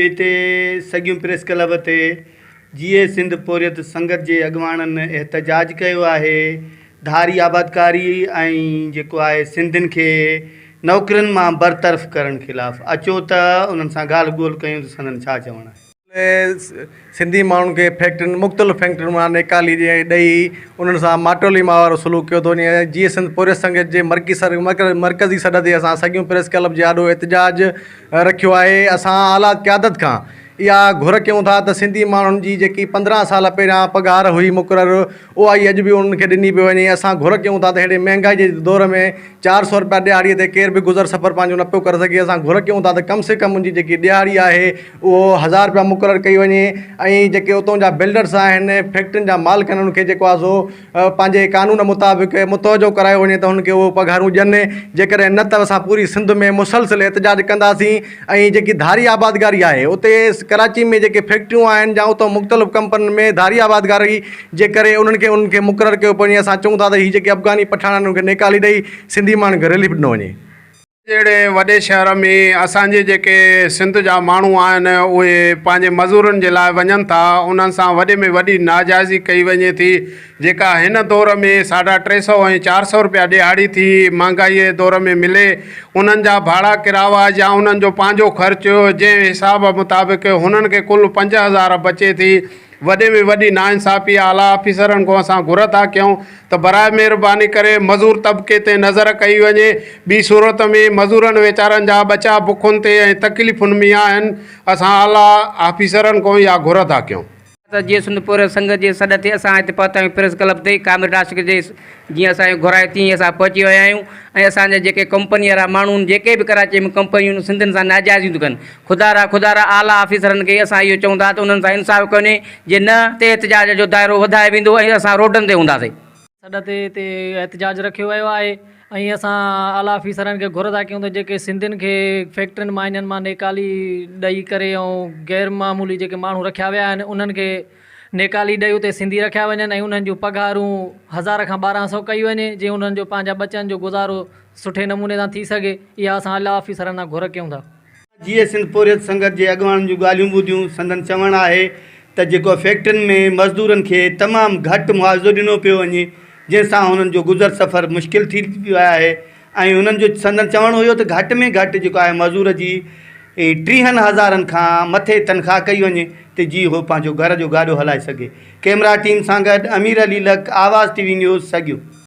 हिते सॻियूं press club ते जीए सिंध पोरियत संगत जे अॻुवाणनि एहतजाज कयो आहे। धारी आबादकारी ऐं जेको आहे सिंधियुनि खे नौकरियुनि मां बरतरफ़ करण ख़िलाफ़ अचो त उन्हनि सां ॻाल्हि ॿोल कयूं त संदनि छा चवणु आहे। सिंधी माण्हुनि खे फैक्ट्रियुनि मुख़्तलिफ़ फैक्ट्रियुनि मां निकाली ॾेई उन्हनि सां माटोली मां वारो सलूक कयो थो वञे। जीअं सिंध पोरियत संगत जे मरकज़ी सॾ ते असां सॻियूं प्रेस क्लब जे ॾाढो एहतजाज रखियो आहे। असां आला क़यादत खां इहा घुर कयूं था त सिंधी माण्हुनि जी जेकी 15 साल पहिरियां पघार हुई मुक़ररु उहा ई अॼु बि उन्हनि खे ॾिनी पई वञे। असां घुर कयूं था त हेॾे महांगाई जे दौर में 400 रुपया ॾियारीअ ते केर बि गुज़र सफ़र पंहिंजो न पियो करे सघे। असां घुर कयूं था त कम से कम मुंहिंजी जेकी ॾियारी आहे उहो 1000 रुपया मुक़ररु कई वञे ऐं जेके उतां जा बिल्डर्स आहिनि फैक्ट्रियुनि जा मालिक आहिनि उनखे जेको आहे सो पंहिंजे कानून मुताबिक़ मुतवजो करायो वञे त हुनखे उहो पघारूं ॾियनि। जेकॾहिं न त असां पूरी सिंध में मुसलसिल एहतजाज कंदासीं। ऐं जेकी धारी आबादकारी आहे उते कराची में जेके फैक्ट्रियूं आहिनि या उतां मुख़्तलिफ़ कंपनियुनि में धारी आबादकारी जे करे उन्हनि खे मुक़ररु कयो पियो वञे। असां चऊं था त हीअ जेके अफ़गानी पठान आहिनि उनखे निकाली ॾेई सिंधी माण्हुनि खे रिलीफ ॾिनो वञे। जहिड़े वॾे शहर में असांजे जेके सिंध जा माण्हू आहिनि उहे पंहिंजे मज़ूरनि जे लाइ वञनि था, उन्हनि सां वॾे में वॾी नाजाइज़ी कई वञे थी। जेका हिन दौर में 350 ऐं 400 रुपया ॾियारी थी महांगाईअ जे दौर में मिले, उन्हनि जा भाड़ा किरावा या उन्हनि जो पंहिंजो ख़र्चु जंहिं हिसाब मुताबिक़ हुननि खे कुल 5000 बचे थी। वॾे में वॾी नाइंसाफ़ी आला ऑफिसरनि खां असां घुर था कयूं त बराए महिरबानी करे मज़ूर तबिके ते नज़र कई वञे। ॿी सूरत में मज़ूरनि वीचारनि जा बचा बुखुनि ते ऐं तकलीफ़ुनि में आहिनि। असां आला ऑफिसरनि खां इहा घुर था कयूं। जीअं सिंध पोरियत संगत जे सॾ ते असां हिते पहुता आहियूं प्रेस क्लब ते कामिर नासिक जे जीअं असांखे घुराए तीअं असां पहुची विया आहियूं। ऐं असांजे जेके कंपनी वारा माण्हू जेके बि कराची में कंपनियूं सिंधियुनि सां नाजाइज़ियूं थियूं कनि, ख़ुदा आला ऑफिसरनि खे असां इहो चऊं था त उन्हनि सां इंसाफ़ कोन्हे। जे न ते एहतजाज जो दाइरो वधाए वेंदो ऐं असां रोडनि ते हूंदासीं। सॾ ते एहतजाज रखियो वियो आहे ऐं असां आला ऑफिसरनि खे घुर था कयूं त जेके सिंधियुनि खे फैक्ट्रियुनि मां इन्हनि मां निकाली ॾेई करे ऐं गैर मामूली जेके माण्हू रखिया विया आहिनि उन्हनि खे निकाली ॾेई उते सिंधी रखिया वञनि ऐं उन्हनि जूं पघारूं 1000 खां 1200 कई वञे जीअं उन्हनि जो पंहिंजा बचनि जो गुज़ारो सुठे नमूने सां थी सघे। इहा असां आला ऑफिसरनि सां घुर कयूं था। जीअं सिंध पोरियत संगत जे अॻुवाणनि जूं ॻाल्हियूं ॿुधियूं संदनि चवणु आहे त जेको फैक्ट्रियुनि में मज़दूरनि खे तमामु घटि मुआवज़ो ॾिनो पियो वञे जंहिंसां हुननि जो गुज़र सफ़र मुश्किल थी वियो आहे। ऐं हुननि जो संदनि चवणु हुयो त घटि में घटि जेको आहे मज़ूर जी 30,000 खां मथे तनख़्वाह कई वञे त जी उहो पंहिंजो घर जो गाॾो हलाए सघे। कैमरा टीम सां गॾु अमीर अली लक, आवाज़ TV न्यूज़ सॻियो।